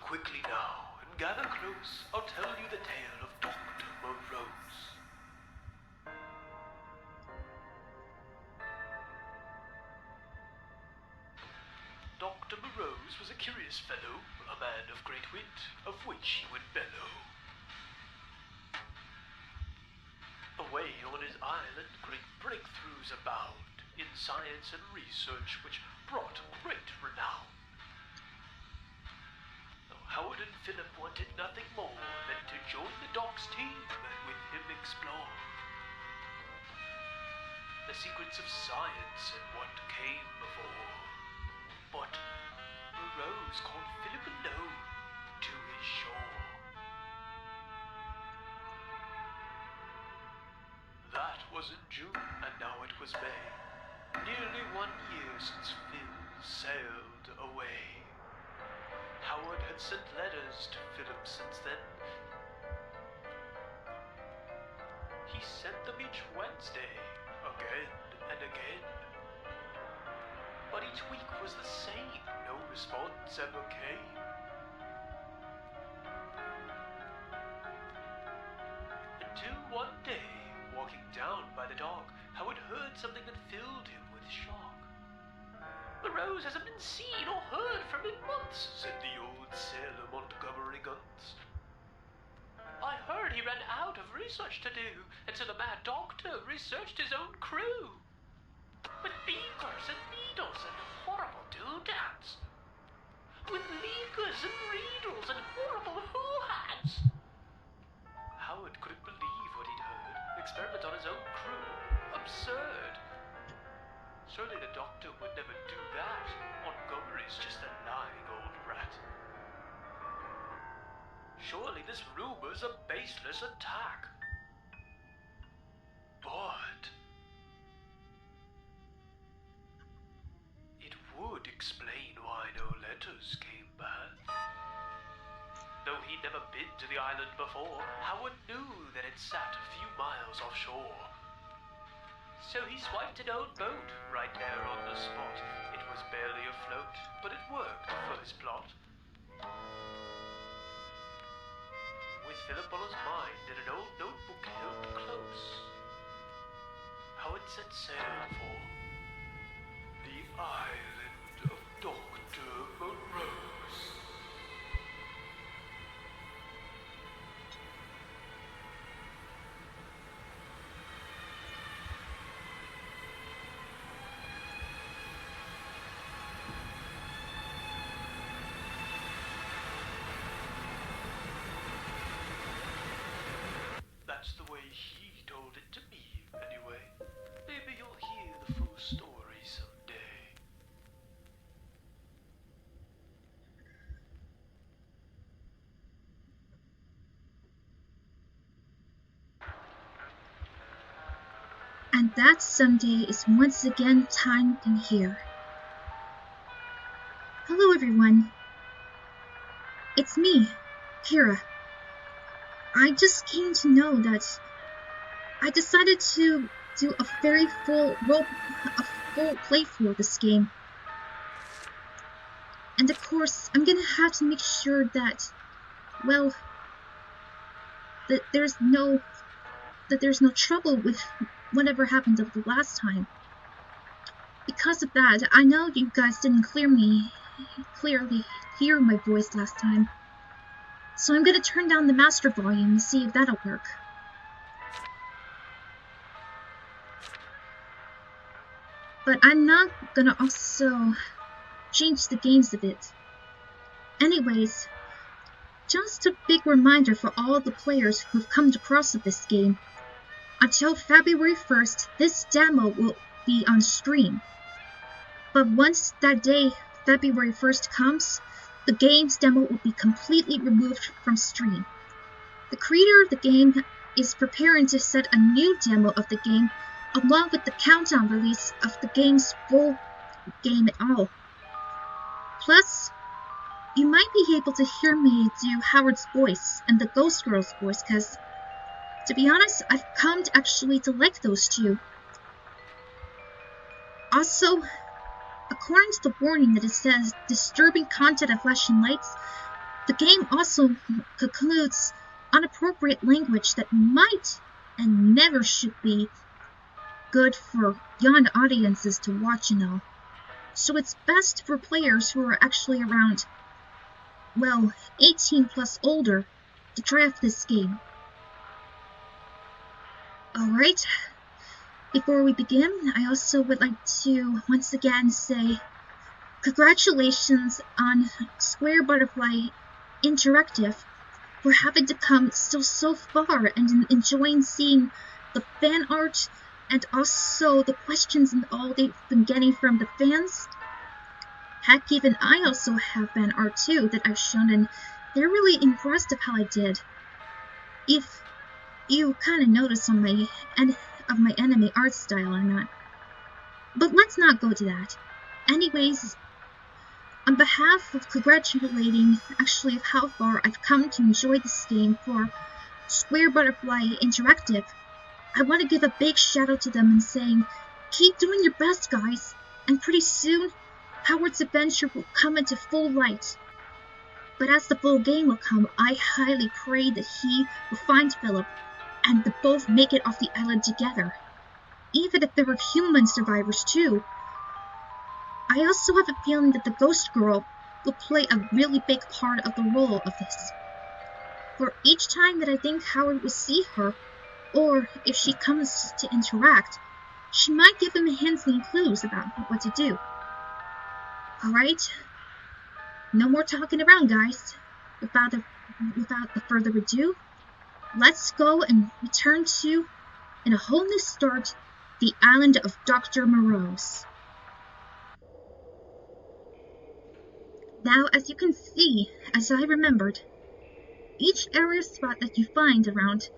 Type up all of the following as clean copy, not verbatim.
quickly now, and gather close. I'll tell you the tale of Dr. Morose. Dr. Morose was a curious fellow, a man of great wit, of which he would bellow. Away on his island, great breakthroughs abound in science and research, which brought great renown. Howard and Philip wanted nothing more than to join the doc's team and with him explore the secrets of science and what came before. But Morose called Philip alone to his shore. That was in June, and now it was May. Nearly 1 year since Phil sailed away. Howard had sent letters to Philip since then. He sent them each Wednesday, again and again. But each week was the same, no response ever came. Until one day, walking down by the dock, Howard heard something that filled him with shock. Morose hasn't been seen or heard from in months, said the old sailor Montgomery Guns. I heard he ran out of research to do, and so the mad doctor researched his own crew. With beakers and needles and horrible doodads. With leakers and needles and horrible hoo-hads. Howard couldn't believe what he'd heard. Experiment on his own crew. Absurd. Surely the doctor would never do that. Montgomery's just a lying old rat. Surely this rumor's a baseless attack. But it would explain why no letters came back. Though he'd never been to the island before, Howard knew that it sat a few miles offshore. So he swiped an old boat right there on the spot. It was barely afloat, but it worked for his plot. With Philip on his mind and an old notebook held close, Howard set sail for the island of Dr. Morose. That's the way he told it to me, anyway. Maybe you'll hear the full story someday. And that someday is once again time and here. Hello everyone. It's me, Kira. I just came to know that I decided to do a very full playthrough of this game. And of course, I'm gonna have to make sure that, well, that there's no trouble with whatever happened of the last time. Because of that, I know you guys didn't clearly hear my voice last time. So I'm gonna turn down the master volume and see if that'll work. But I'm not gonna also change the games a bit. Anyways, just a big reminder for all the players who've come across this game. Until February 1st, this demo will be on stream. But once that day, February 1st comes, the game's demo will be completely removed from stream. The creator of the game is preparing to set a new demo of the game along with the countdown release of the game's full game at all. Plus, you might be able to hear me do Howard's voice and the Ghost Girl's voice because, to be honest, I've come to actually to like those two. Also, according to the warning that it says disturbing content of flashing lights, The game also concludes inappropriate language that might and never should be good for young audiences to watch and all. So it's best for players who are actually around, well, 18 plus older to try out this game. Alright, before we begin, I also would like to once again say congratulations on Square Butterfly Interactive for having to come still so far and enjoying seeing the fan art and also the questions and all they've been getting from the fans. Heck, even I also have fan art too that I've shown, and they're really impressed of how I did. If you kind of notice on my anime art style or not. But let's not go to that. Anyways, on behalf of congratulating actually of how far I've come to enjoy this game for Square Butterfly Interactive, I want to give a big shout out to them and saying, keep doing your best, guys, and pretty soon Howard's adventure will come into full light. But as the full game will come, I highly pray that he will find Philip and they both make it off the island together, even if there were human survivors too. I also have a feeling that the ghost girl will play a really big part of the role of this. For each time that I think Howard will see her, or if she comes to interact, she might give him hints and clues about what to do. Alright? No more talking around, guys. Without further ado, let's go and return to, in a whole new start, the island of Dr. Morose. Now, as you can see, as I remembered, each area spot that you find around,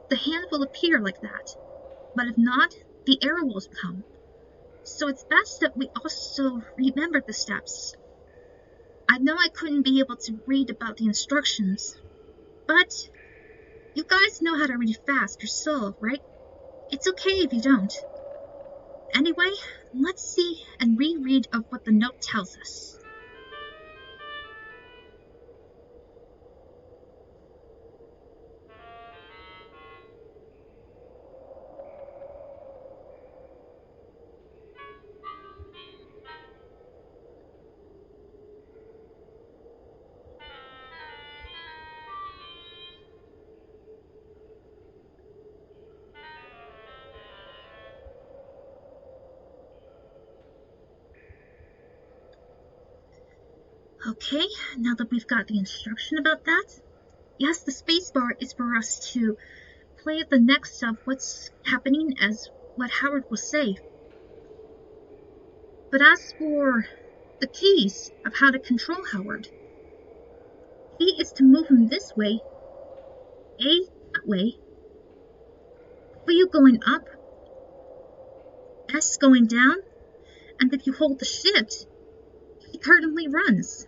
the hand will appear like that. But if not, the arrow will come. So it's best that we also remember the steps. I know I couldn't be able to read about the instructions, but you guys know how to read fast yourself, right? It's okay if you don't. Anyway, let's see and reread of what the note tells us. Okay, now that we've got the instruction about that, yes, the spacebar is for us to play the next of what's happening as what Howard will say. But as for the keys of how to control Howard, B is to move him this way, A that way, W going up, S going down, and if you hold the shift, he currently runs.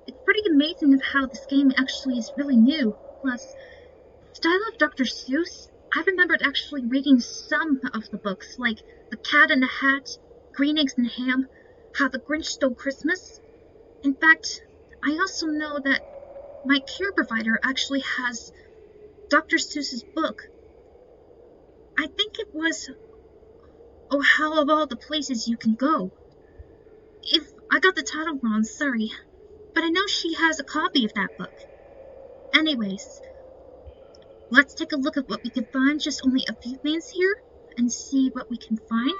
It's pretty amazing of how this game actually is really new. Plus, style of Dr. Seuss, I remembered actually reading some of the books, like The Cat in the Hat, Green Eggs and Ham, How the Grinch Stole Christmas. In fact, I also know that my care provider actually has Dr. Seuss's book. I think it was Oh How of All the Places You Can Go. If I got the title wrong, sorry, but I know she has a copy of that book. Anyways, let's take a look at what we can find, just only a few things here, and see what we can find.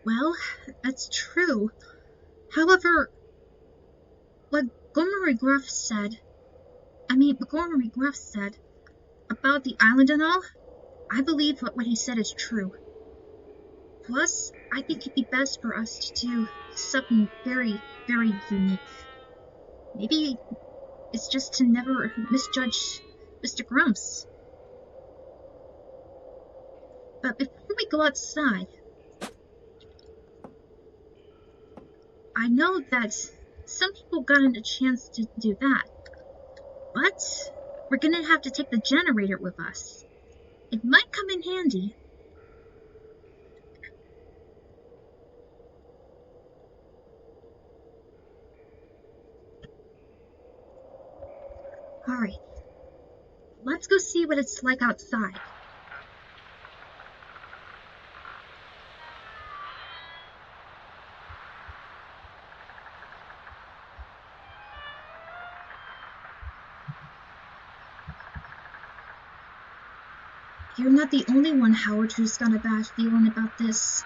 Well, that's true. However, what Montgomery Gruff said about the island and all, I believe what he said is true. Plus, I think it'd be best for us to do something very, very unique. Maybe it's just to never misjudge Mr. Grumps. But before we go outside, I know that some people gotten a chance to do that, but we're gonna have to take the generator with us. It might come in handy. Alright, let's go see what it's like outside. You're not the only one, Howard, who's got a bad feeling about this.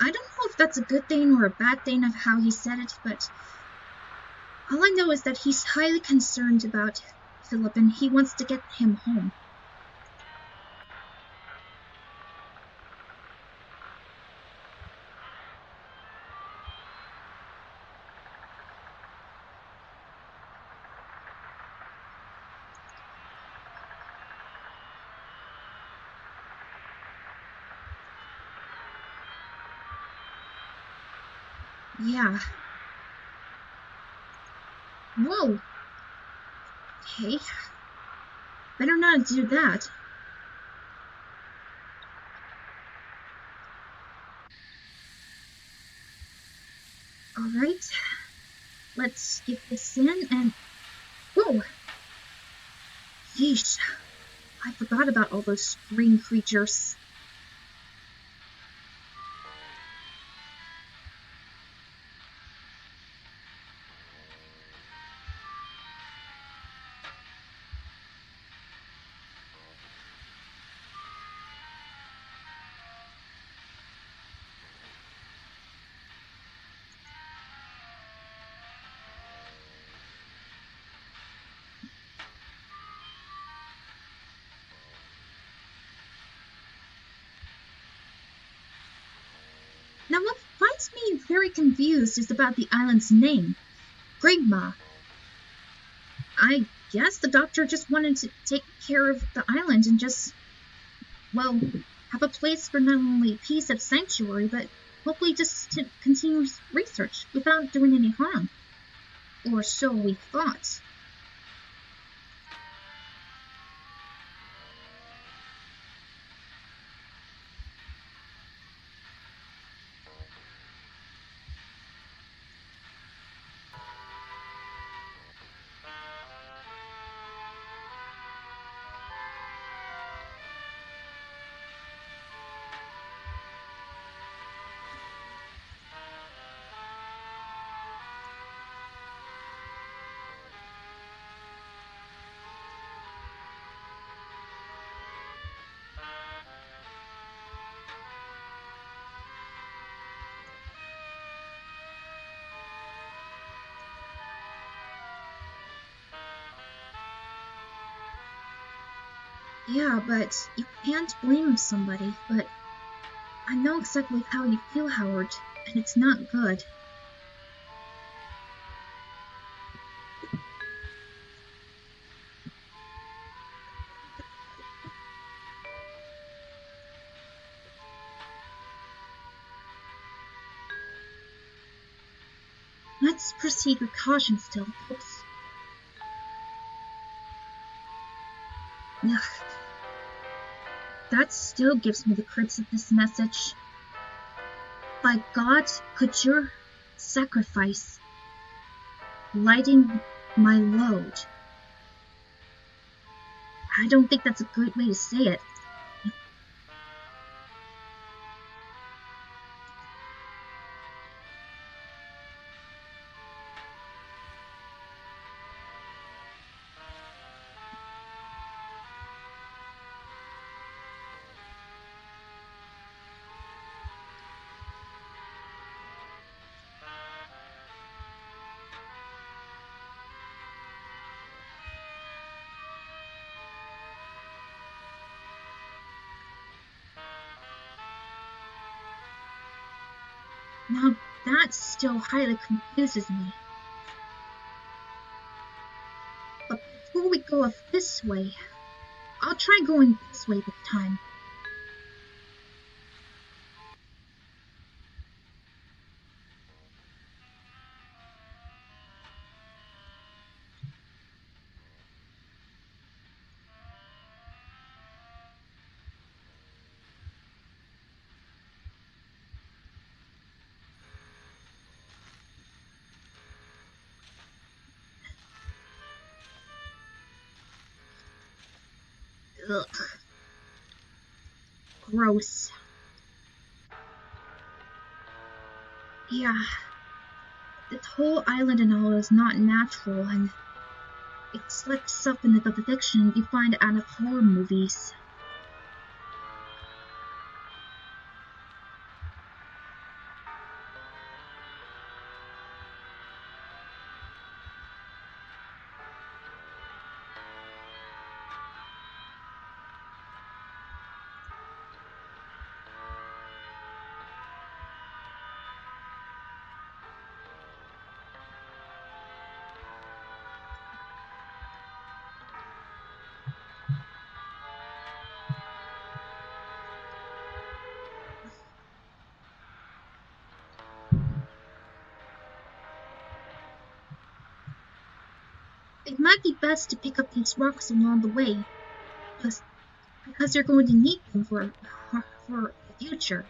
I don't know if that's a good thing or a bad thing of how he said it, but all I know is that he's highly concerned about Philip and he wants to get him home. Yeah. Whoa! Okay. Better not do that. Alright. Let's get this in and... Whoa! Yeesh. I forgot about all those green creatures. Now what finds me very confused is about the island's name, Grandma. I guess the doctor just wanted to take care of the island and just, well, have a place for not only peace and sanctuary, but hopefully just to continue research without doing any harm. Or so we thought. Yeah, but you can't blame somebody, but I know exactly how you feel, Howard, and it's not good. Let's proceed with caution still, folks. Ugh. That still gives me the creeps of this message. By God, could your sacrifice, lighting my load. I don't think that's a good way to say it. Now that still highly confuses me. But before we go off this way, I'll try going this way this time. Ugh. Gross. Yeah, this whole island and all is not natural, and it's like something of the fiction you find out of horror movies. It might be best to pick up these rocks along the way, because you're going to need them for the future.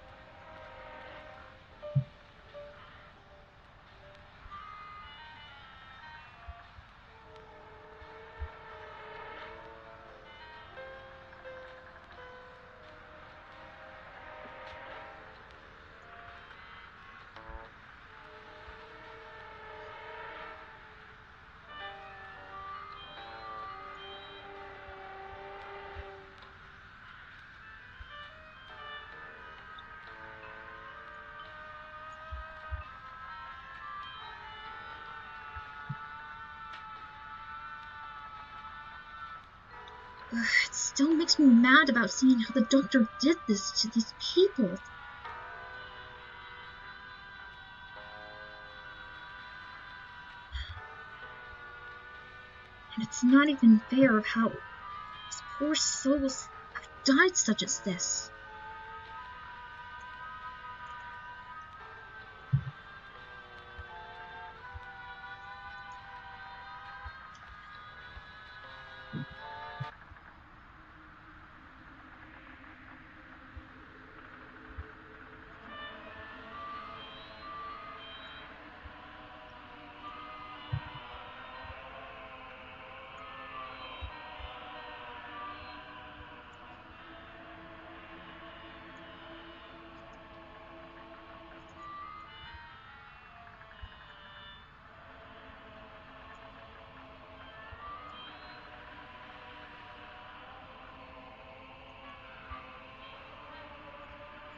It still makes me mad about seeing how the doctor did this to these people. And it's not even fair of how these poor souls have died such as this.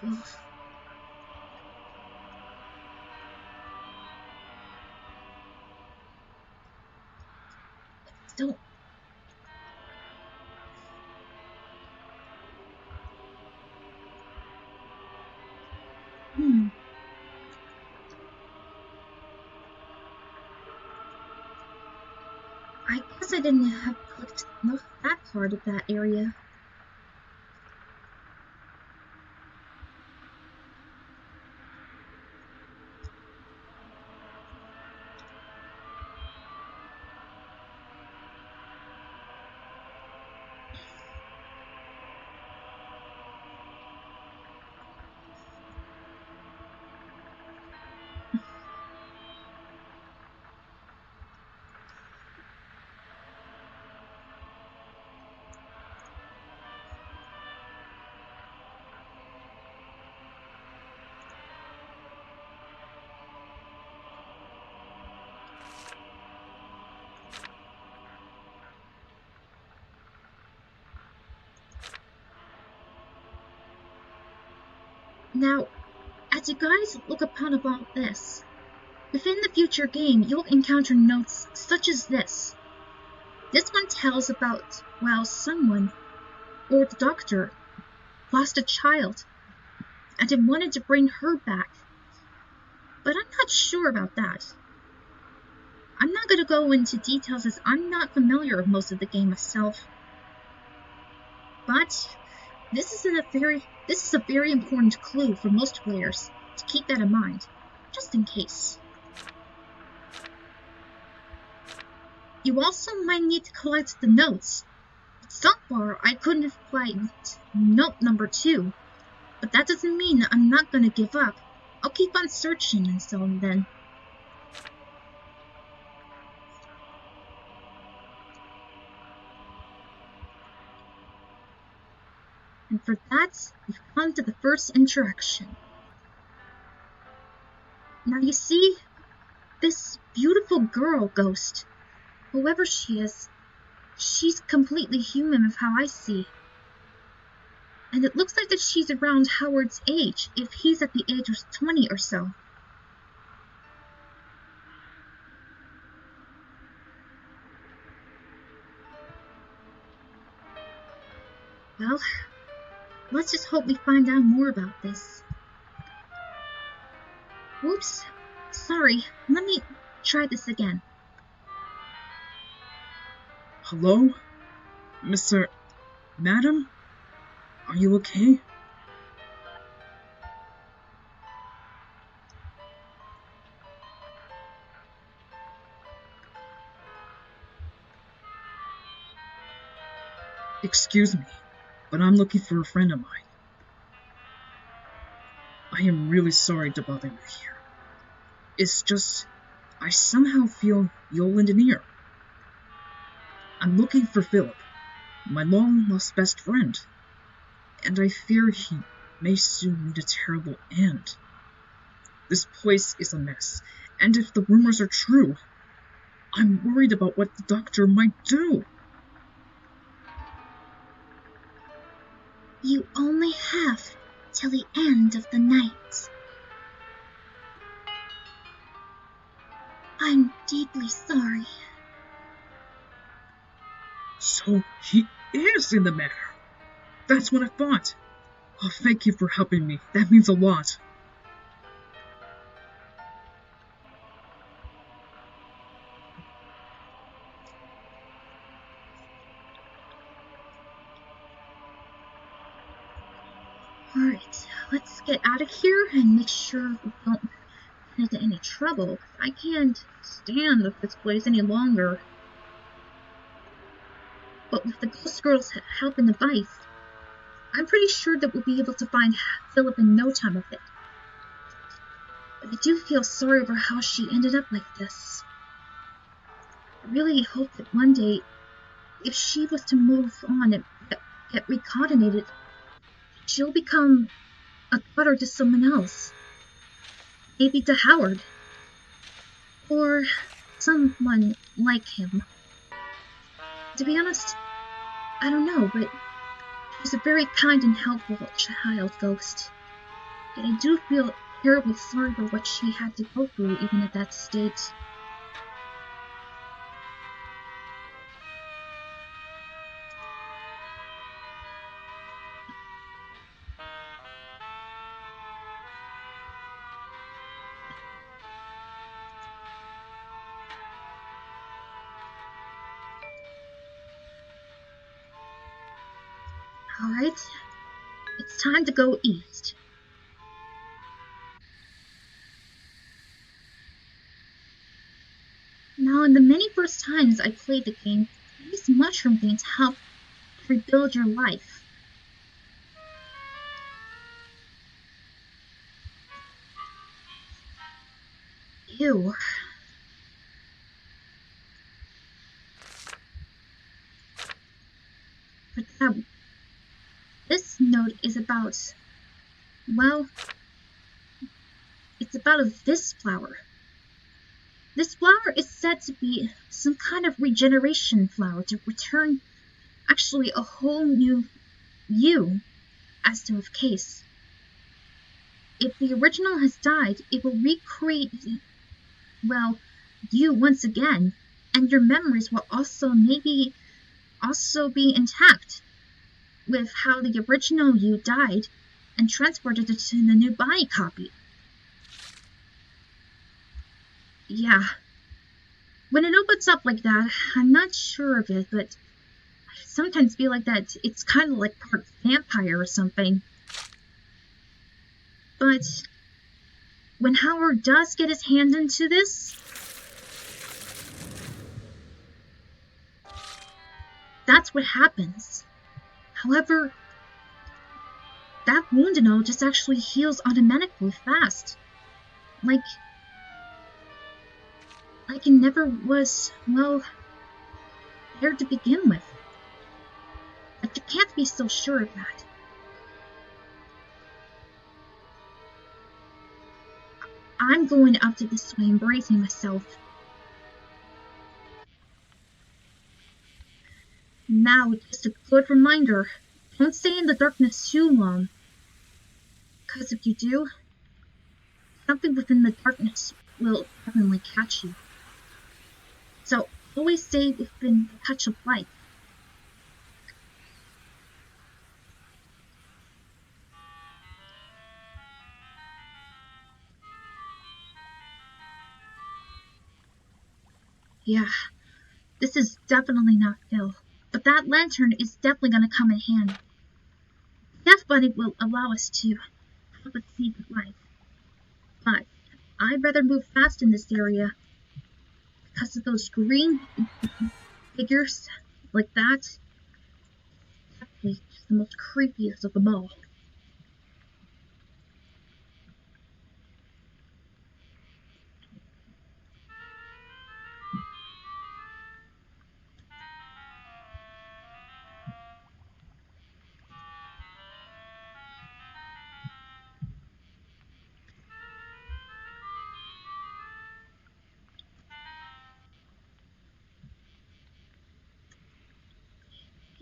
Ugh. Don't. I guess I didn't have clicked that part of that area. Now, as you guys look upon all this, within the future game, you'll encounter notes such as this. This one tells about, well, someone, or the doctor, lost a child, and it wanted to bring her back. But I'm not sure about that. I'm not going to go into details as I'm not familiar with most of the game myself. But this is a very important clue for most players to keep that in mind, just in case. You also might need to collect the notes. So far, I couldn't find note number 2, but that doesn't mean I'm not going to give up. I'll keep on searching until then. And for that, we've come to the first interaction. Now you see, this beautiful girl ghost, whoever she is, she's completely human of how I see. And it looks like that she's around Howard's age, if he's at the age of 20 or so. Well, let's just hope we find out more about this. Whoops, sorry, let me try this again. Hello? Madam? Are you okay? Excuse me, but I'm looking for a friend of mine. I am really sorry to bother you here. It's just, I somehow feel you'll lend an ear. I'm looking for Philip, my long-lost best friend, and I fear he may soon meet a terrible end. This place is a mess, and if the rumors are true, I'm worried about what the doctor might do. You only have till the end of the night. I'm deeply sorry. So he is in the matter. That's what I thought. Oh, thank you for helping me. That means a lot. Alright, let's get out of here and make sure we don't get into any trouble. I can't stand this place any longer. But with the Ghost Girl's help and advice, I'm pretty sure that we'll be able to find Philip in no time of it. But I do feel sorry over how she ended up like this. I really hope that one day, if she was to move on and get reincarnated, she'll become a daughter to someone else. Maybe to Howard. Or someone like him. To be honest, I don't know, but she's a very kind and helpful child ghost. Yet I do feel terribly sorry for what she had to go through even at that state. Alright, it's time to go east. Now, in the many first times I played the game, these mushroom things help rebuild your life. Ew. But this note is about, well, it's about this flower. This flower is said to be some kind of regeneration flower to return actually a whole new you as to of case. if the original has died, it will recreate, well, you once again, and your memories will also maybe also be intact with how the original you died and transported it to the new body copy. Yeah. When it opens up like that, I'm not sure of it, but I sometimes feel like that it's kind of like part vampire or something. But when Howard does get his hand into this, that's what happens. However, that wound and all just actually heals automatically fast. Like it never was, well, there to begin with. But you can't be so sure of that. I'm going up to this way and bracing myself. Now, just a good reminder, don't stay in the darkness too long. Because if you do, something within the darkness will definitely catch you. So, always stay within the touch of light. Yeah, this is definitely not Phil. But that lantern is definitely going to come in handy. Death Bunny will allow us to help us see the light. But I'd rather move fast in this area because of those green figures like that. Definitely just the most creepiest of them all.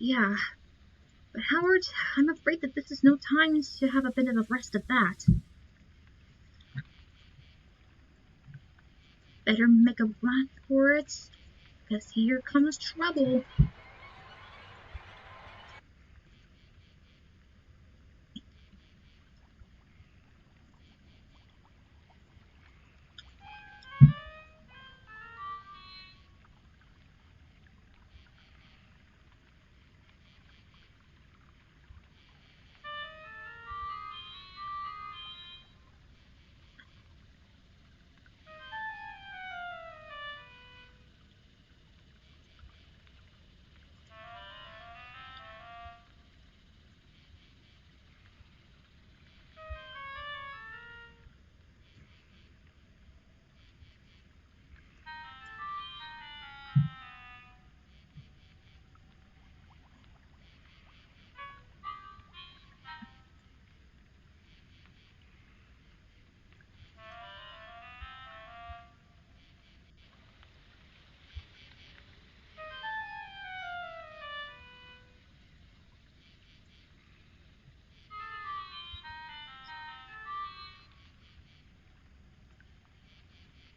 Yeah, but Howard, I'm afraid that this is no time to have a bit of a rest of that. Better make a run for it, because here comes trouble.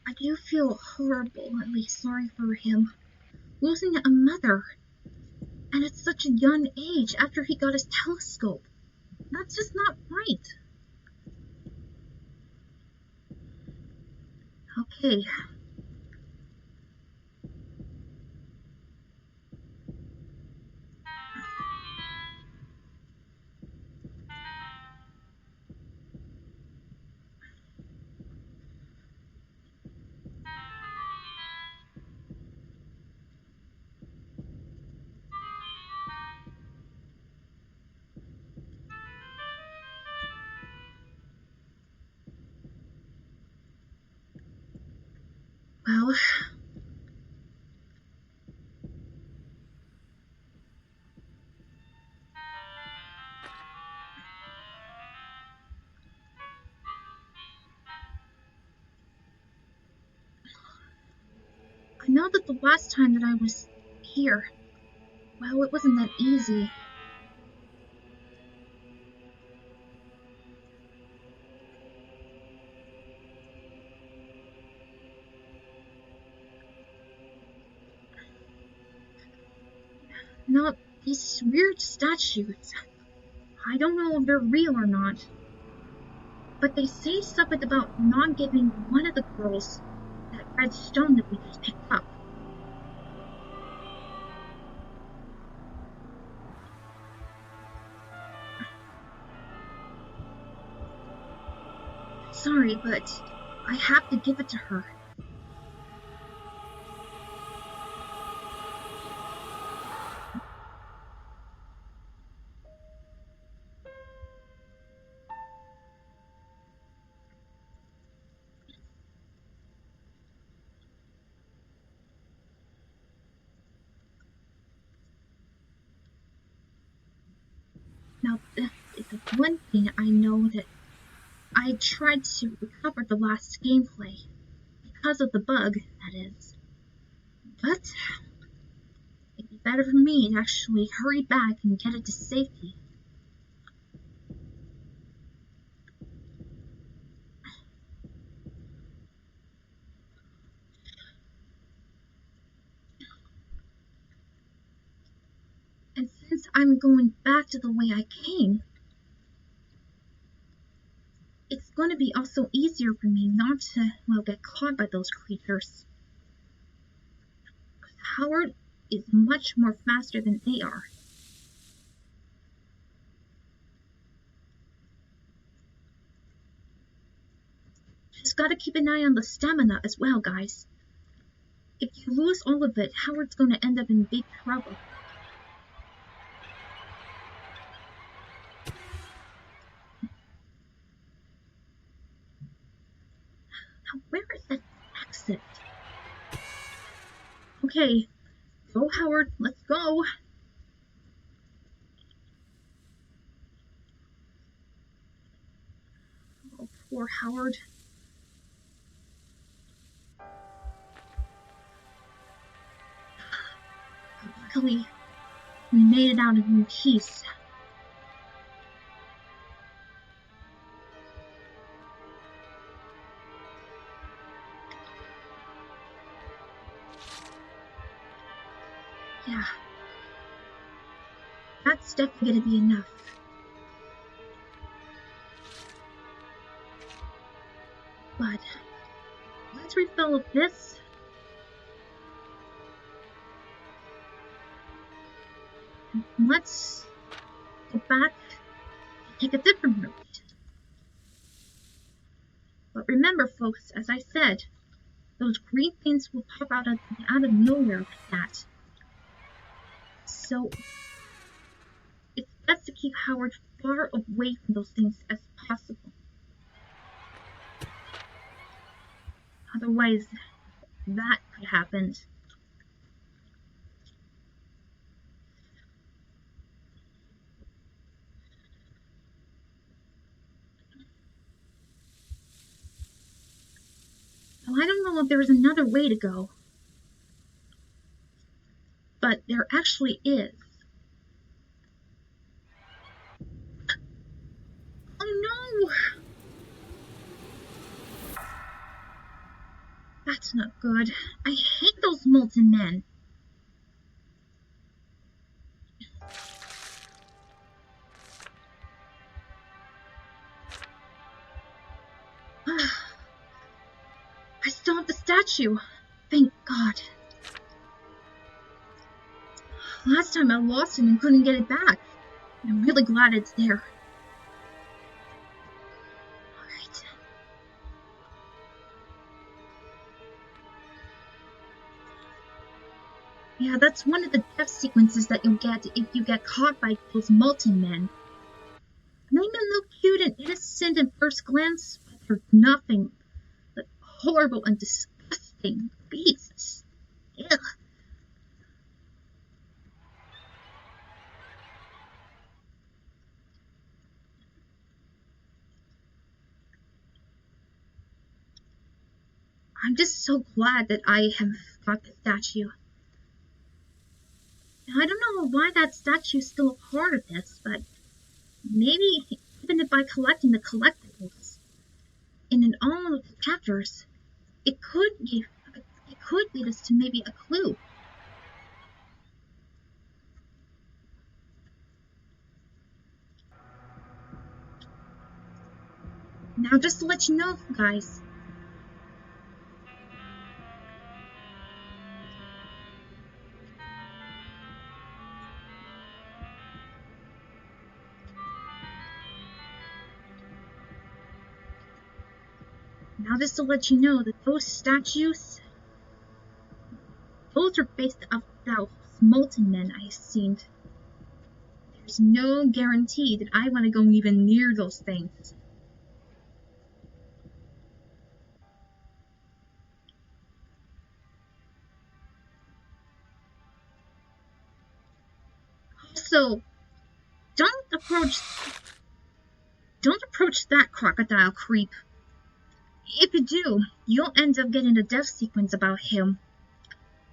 I do feel horribly sorry for him. Losing a mother, and at such a young age after he got his telescope. That's just not right. Okay. Well, I know that the last time that I was here, well, it wasn't that easy. Now, these weird statues, I don't know if they're real or not, but they say something about not giving one of the girls that red stone that we just picked up. Sorry, but I have to give it to her. Now, the one thing I know that I tried to recover the last gameplay, because of the bug, that is. But it'd be better for me to actually hurry back and get it to safety. And since I'm going back to the way I came, it's going to be also easier for me not to, well, get caught by those creatures. Howard is much more faster than they are. Just gotta keep an eye on the stamina as well, guys. If you lose all of it, Howard's gonna end up in big trouble. Now, where is that exit? Okay, go Howard, let's go. Oh, poor Howard. Luckily, we made it out in one piece. Yeah. That's definitely gonna be enough. But let's refill this. And let's go back and take a different route. But remember, folks, as I said, those green things will pop out of nowhere like that. So it's best to keep Howard far away from those things as possible. Otherwise, that could happen. Well, I don't know if there's another way to go. But there actually is. Oh no! That's not good. I hate those molten men. I still have the statue. Thank God. Last time I lost it and couldn't get it back. I'm really glad it's there. Alright. Yeah, that's one of the death sequences that you'll get if you get caught by those molten men. They may look cute and innocent at first glance, but they're nothing but horrible and disgusting beasts. Ugh. I'm just so glad that I have got the statue. Now, I don't know why that statue is still a part of this, but maybe even by collecting the collectibles in all of the chapters, it could lead us to maybe a clue. Now, just to let you know, guys, that those statues, those are based off those molten men I've seen. There's no guarantee that I want to go even near those things. Also, don't approach that crocodile creep. If you do, you'll end up getting a death sequence about him.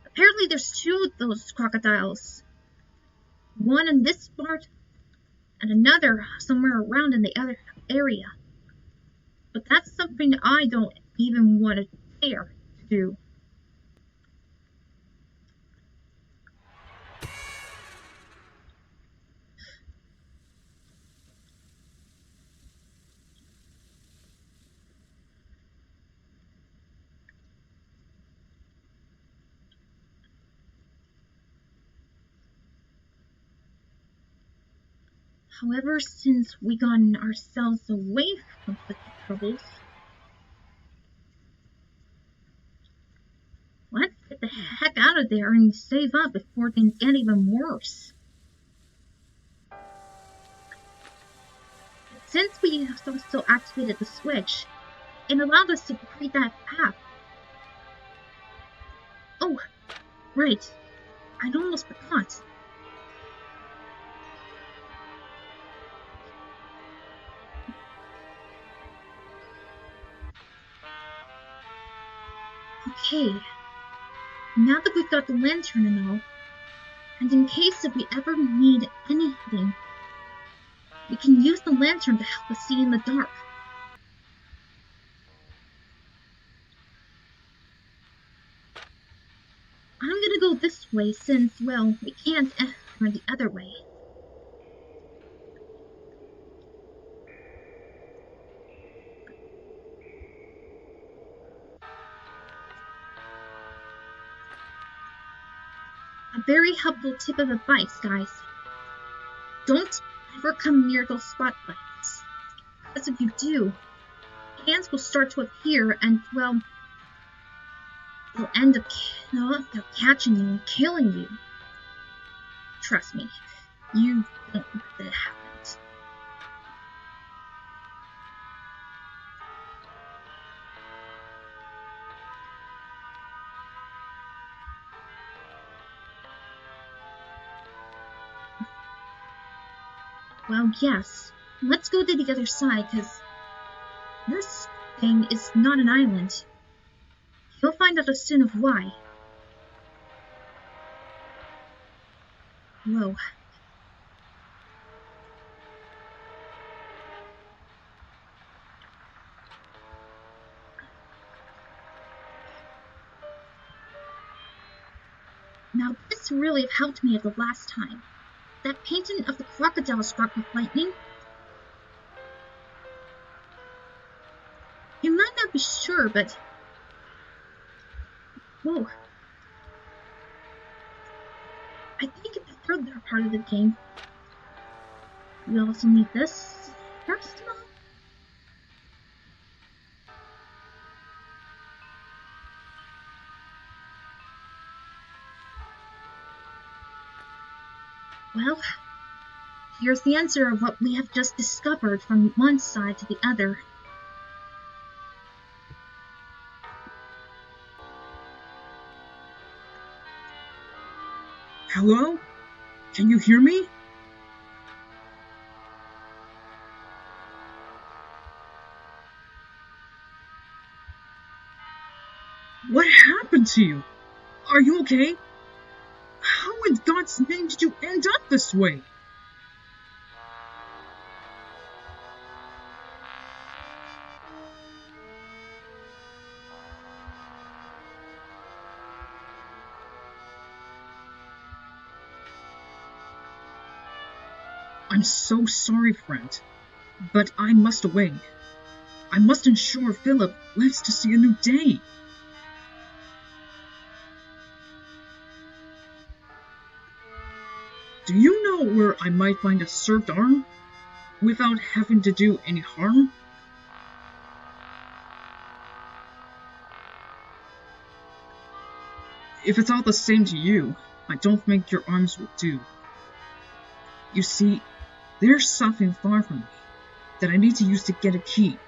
Apparently there's two of those crocodiles. One in this part, and another somewhere around in the other area. But that's something I don't even want to dare to do. However, since we gotten ourselves away from the troubles, let's get the heck out of there and save up before things get even worse. Since we also activated the switch, it allowed us to create that path. Oh, right. I'd almost forgot. Okay, now that we've got the lantern and all, and in case if we ever need anything, we can use the lantern to help us see in the dark. I'm gonna go this way since, well, we can't enter the other way. A very helpful tip of advice, guys. Don't ever come near those spotlights, because if you do, hands will start to appear and, well, they'll end up catching you and killing you. Trust me, you don't want that to happen. Well, yes. Let's go to the other side, because this thing is not an island. You'll find out soon of why. Whoa. Now, this really helped me at the last time. That painting of the crocodile struck with lightning. You might not be sure, but... Whoa. I think it's the third part of the game. We also need this arsenal. Well, here's the answer of what we have just discovered from one side to the other. Hello? Can you hear me? What happened to you? Are you okay? How in God's name did you end up this way? I'm so sorry, friend, but I must away. I must ensure Philip lives to see a new day. Do you know where I might find a served arm without having to do any harm? If it's all the same to you, I don't think your arms will do. You see, there's something far from me that I need to use to get a key.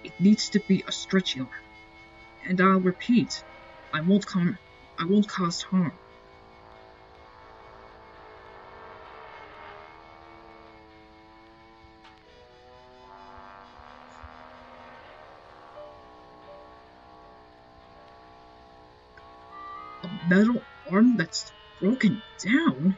It needs to be a stretchy arm. And I'll repeat, I won't cause harm. A metal arm that's broken down?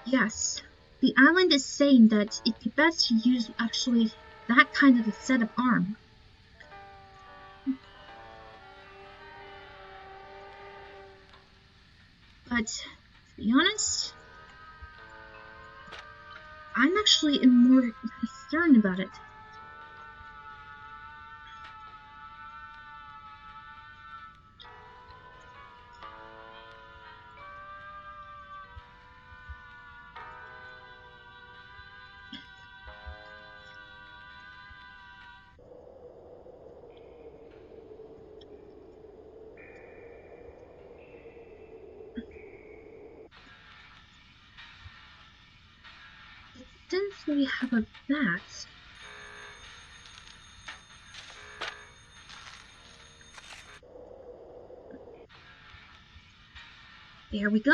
Yes, the island is saying that it'd be best to use actually that kind of a set of arm. But, to be honest, I'm actually more concerned about it. Since we have a bat, there we go.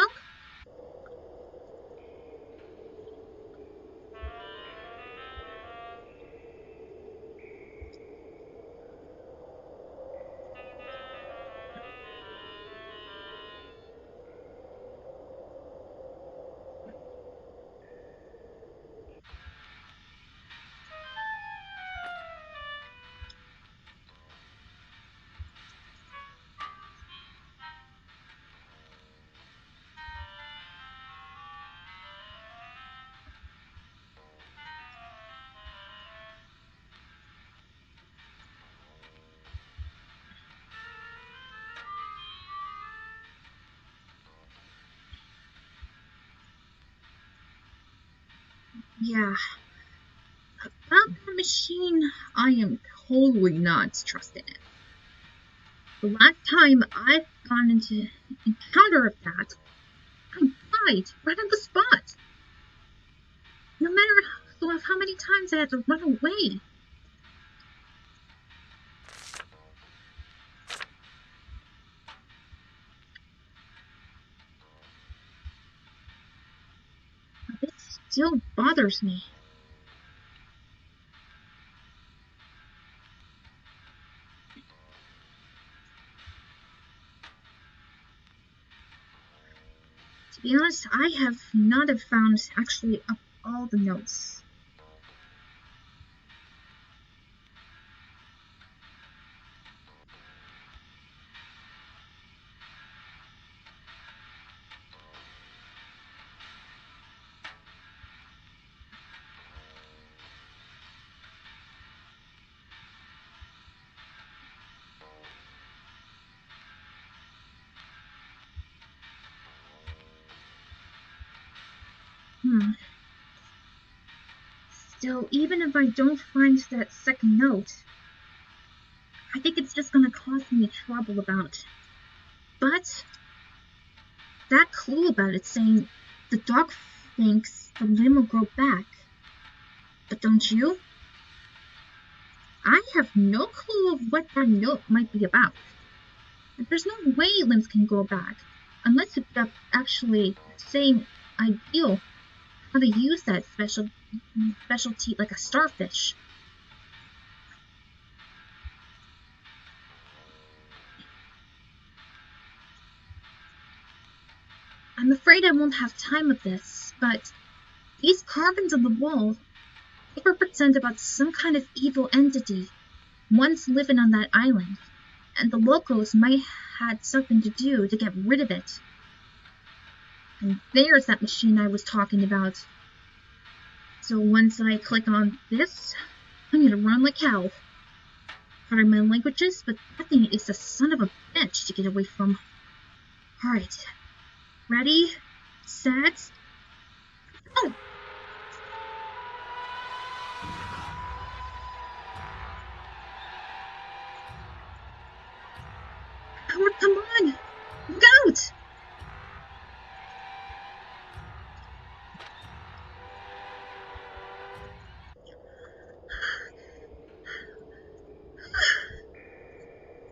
Yeah. About that machine, I am totally not trusting it. The last time I've gone into encounter of that, I died right on the spot. No matter how many times I had to run away. This still bothers me. To be honest, I have not found actually up all the notes. Still, even if I don't find that second note, I think it's just gonna cause me trouble about it. But that clue about it saying the dog thinks the limb will grow back. But don't you? I have no clue of what that note might be about. There's no way limbs can grow back, unless it's actually saying ideal how to use that specialty like a starfish. I'm afraid I won't have time with this, but these carvings on the wall, they represent about some kind of evil entity once living on that island, and the locals might have had something to do to get rid of it. And there's that machine I was talking about. So once I click on this, I'm gonna run like hell. Pardon my languages, but that thing is a son of a bitch to get away from. Alright. Ready? Set? Oh! Howard, come on! Look out!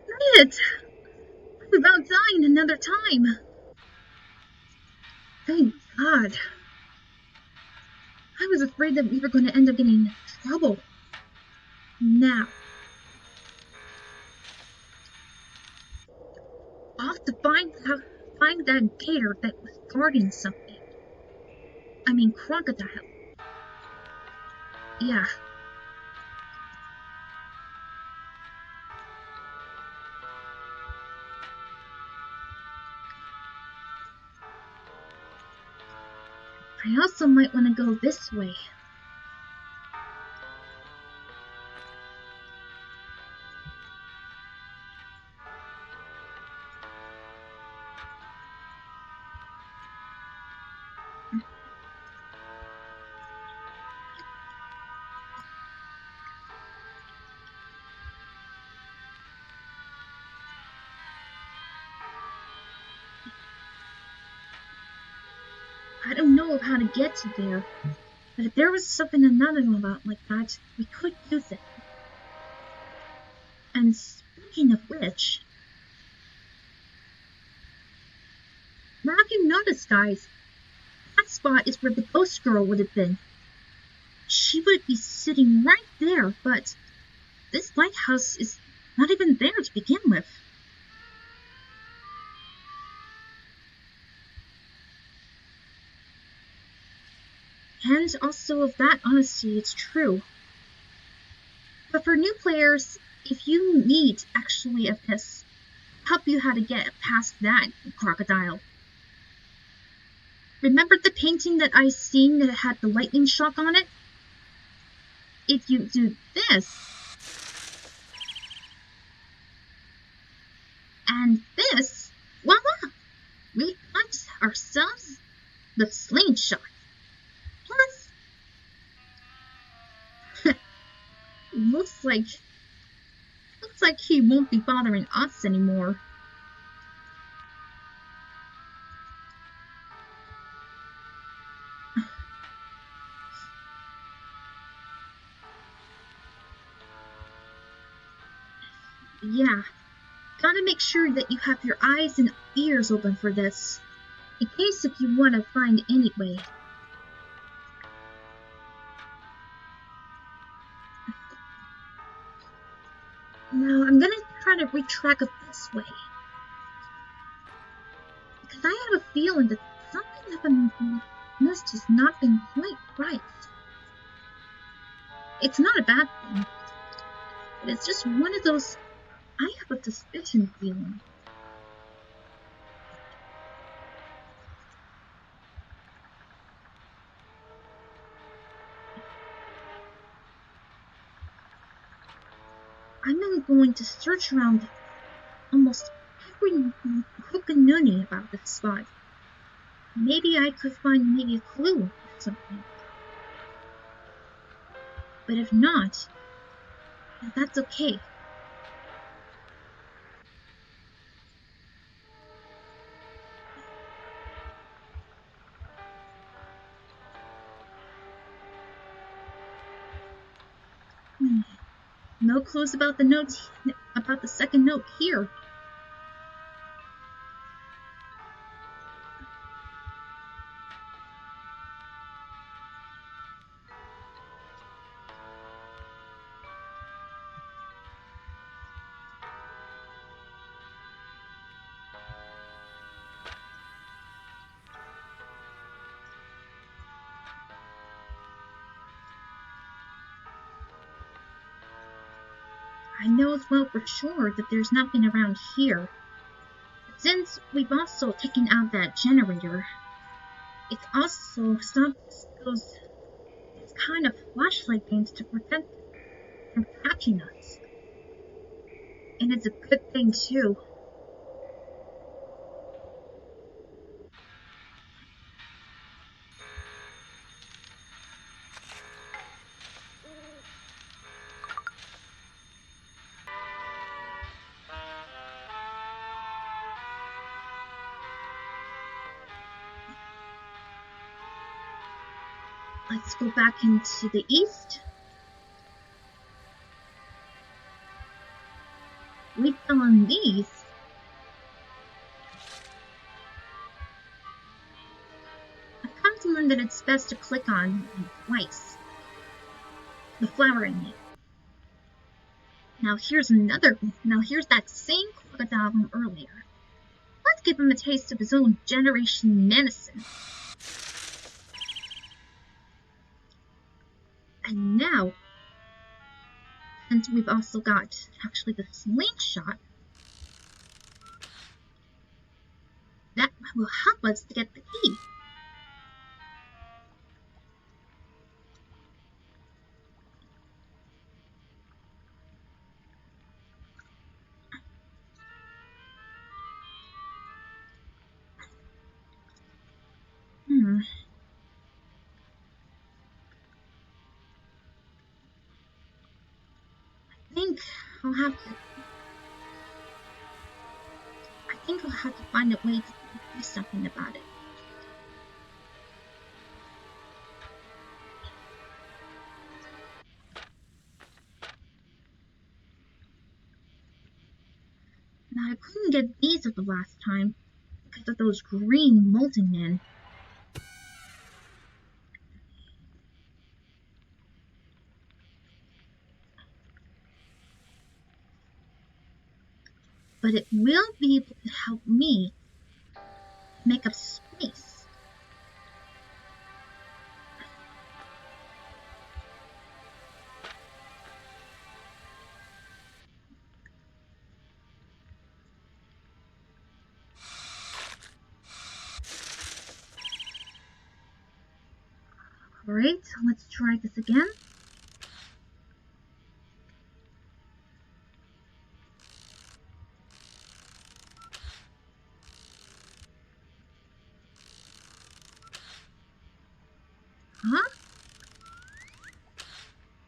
Made it! Without dying another time! Thank God. I was afraid that we were going to end up getting in trouble. Now, I'll have to find that gator that was guarding something. I mean, crocodile. Yeah. I also might want to go this way. I don't know how to get to there, but if there was something another about like that, we could use it. And speaking of which, now have you noticed, guys? That spot is where the ghost girl would have been. She would be sitting right there, but this lighthouse is not even there to begin with. And also, of that honesty, it's true. But for new players, if you need actually of this, help you how to get past that crocodile. Remember the painting that I seen that had the lightning shock on it? If you do this, and this, voila! We got ourselves the slingshot. Plus, looks like he won't be bothering us anymore. Yeah, gotta make sure that you have your eyes and ears open for this, in case if you want to find anyway. Now I'm gonna try to retrack it this way, because I have a feeling that something happened must has not been quite right. It's not a bad thing, but it's just one of those I have a suspicion feeling. I'm going to search around almost every hook and nooney about this spot. Maybe I could find maybe a clue or something. But if not, then that's okay. No clues about the notes, about the second note here. I know as well for sure that there's nothing around here. Since we've also taken out that generator, it also stops those kind of flashlight beams to prevent from catching us. And it's a good thing too. Let's go back into the east. We found these. I've come to learn that it's best to click on them twice. The flowering it. Now here's that same crocodile from earlier. Let's give him a taste of his own generation medicine. And now, since we've also got actually the slingshot, that will help us to get the key. I think I'll have to find a way to do something about it. Now I couldn't get these the last time because of those green molten men. But it will be able to help me make up space. Alright, let's try this again. Huh?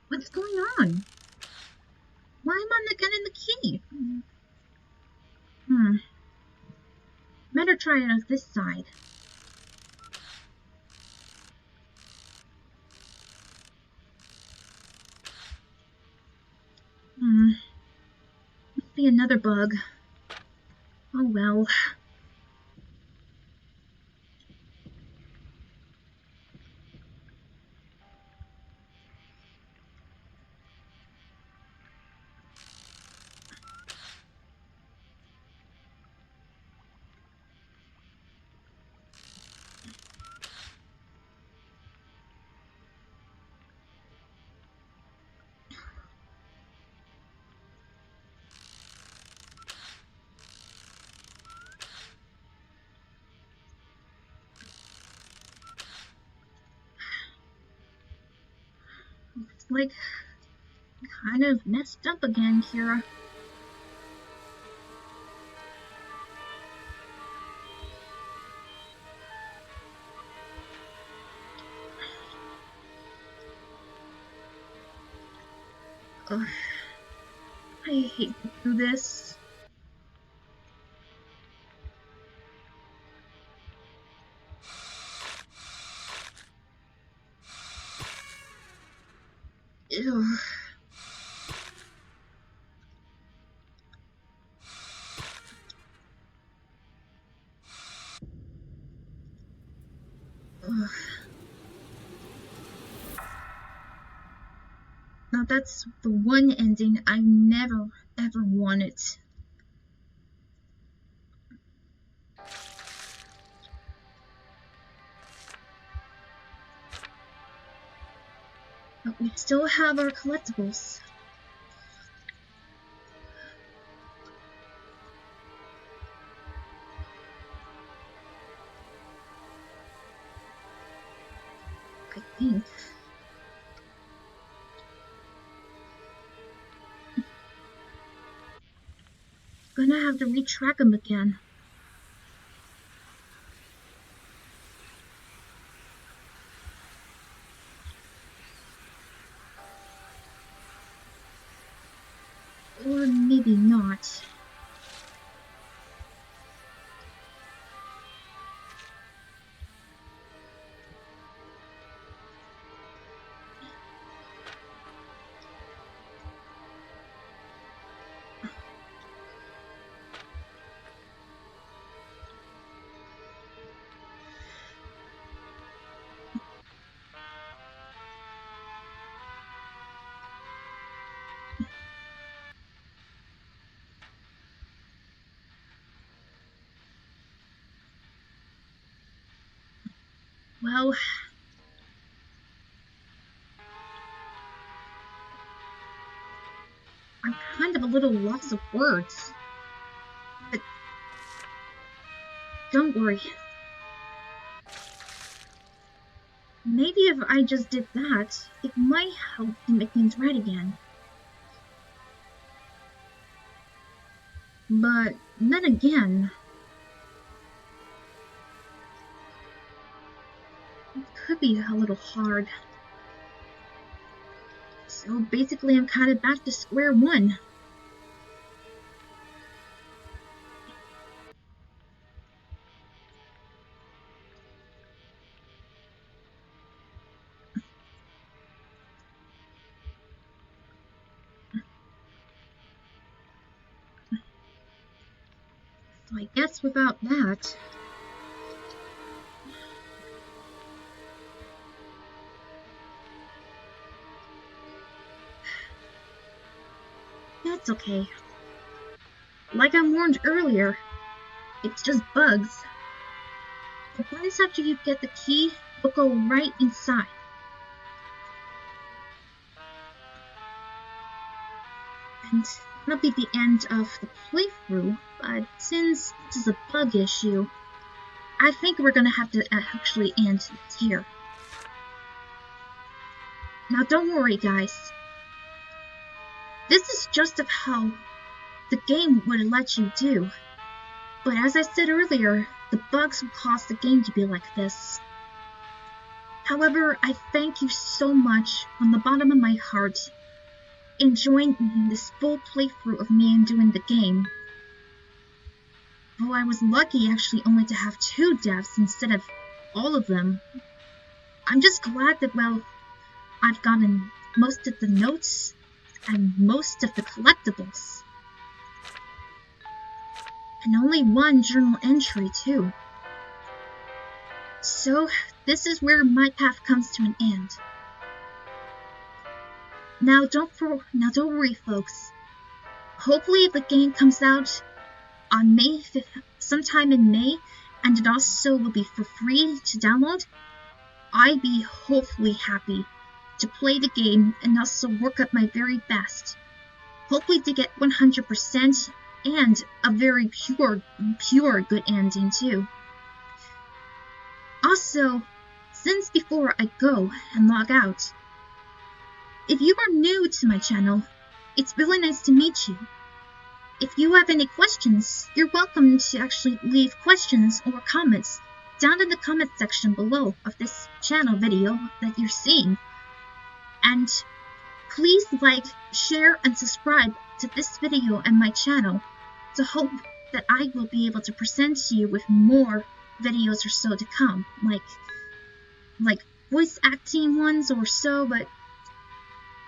What's going on? Why am I not getting the key? Better try it on this side. Must be another bug. Oh well. Looks like kind of messed up again, Kira. Ugh. I hate to do this. Ugh. Ugh. Now that's the one ending I never ever wanted. But we still have our collectibles. I think. Gonna have to retrack him again. Or maybe not. Well, I'm kind of a little lost of words. But don't worry. Maybe if I just did that, it might help to make things right again. But then again, it could be a little hard. So basically I'm kind of back to square one. So I guess without that... That's okay. Like I warned earlier, it's just bugs. The bugs after you get the key will go right inside. And that'll be the end of the playthrough, but since this is a bug issue, I think we're gonna have to actually end it here. Now don't worry guys, this is just of how the game would let you do, but as I said earlier, the bugs will cause the game to be like this. However, I thank you so much from the bottom of my heart enjoying this full playthrough of me and doing the game. Though I was lucky actually only to have 2 deaths instead of all of them, I'm just glad that, well, I've gotten most of the notes and most of the collectibles. And only 1 journal entry too. So this is where my path comes to an end. Now don't worry folks. Hopefully the game comes out on May 5th, sometime in May, and it also will be for free to download. I'd be hopefully happy to play the game and also work up my very best. Hopefully to get 100% and a very pure good ending too. Also, since before I go and log out, if you are new to my channel, it's really nice to meet you. If you have any questions, you're welcome to actually leave questions or comments down in the comment section below of this channel video that you're seeing. And please like, share, and subscribe to this video and my channel to hope that I will be able to present to you with more videos or so to come, like voice acting ones or so, but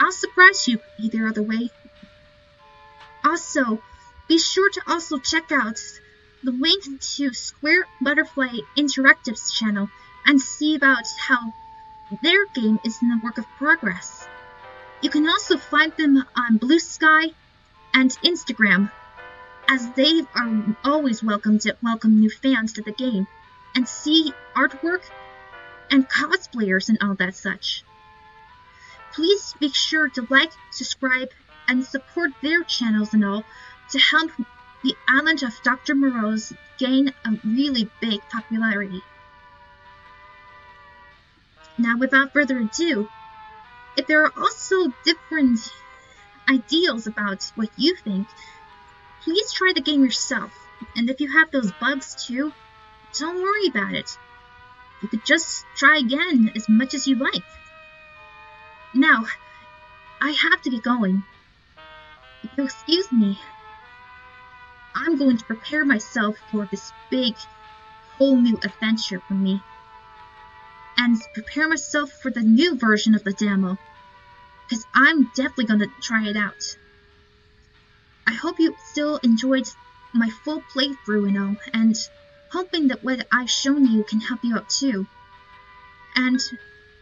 I'll surprise you either other way. Also, be sure to also check out the link to Square Butterfly Interactive's channel and see about how their game is in the work of progress. You can also find them on Blue Sky and Instagram, as they are always welcome new fans to the game and see artwork and cosplayers and all that such. Please be sure to like, subscribe, and support their channels and all to help the island of Dr. Morose gain a really big popularity. Now, without further ado, if there are also different ideals about what you think, please try the game yourself. And if you have those bugs too, don't worry about it. You could just try again as much as you like. Now, I have to get going. If you'll excuse me, I'm going to prepare myself for this big, whole new adventure for me. And prepare myself for the new version of the demo. Because I'm definitely going to try it out. I hope you still enjoyed my full playthrough and all, and hoping that what I've shown you can help you out too. And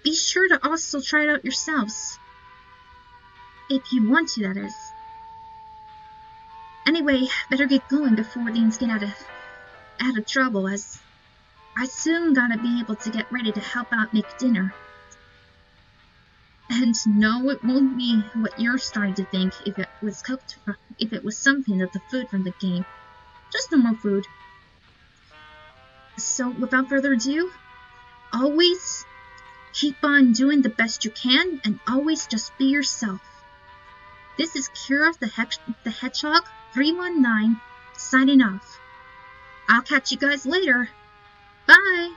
be sure to also try it out yourselves. If you want to, that is. Anyway, better get going before things get out of trouble, as I soon gotta be able to get ready to help out make dinner. And no, it won't be what you're starting to think if it was something of the food from the game. Just normal food. So, without further ado, always keep on doing the best you can, and always just be yourself. This is Kira the Hedgehog 319 signing off. I'll catch you guys later. Bye!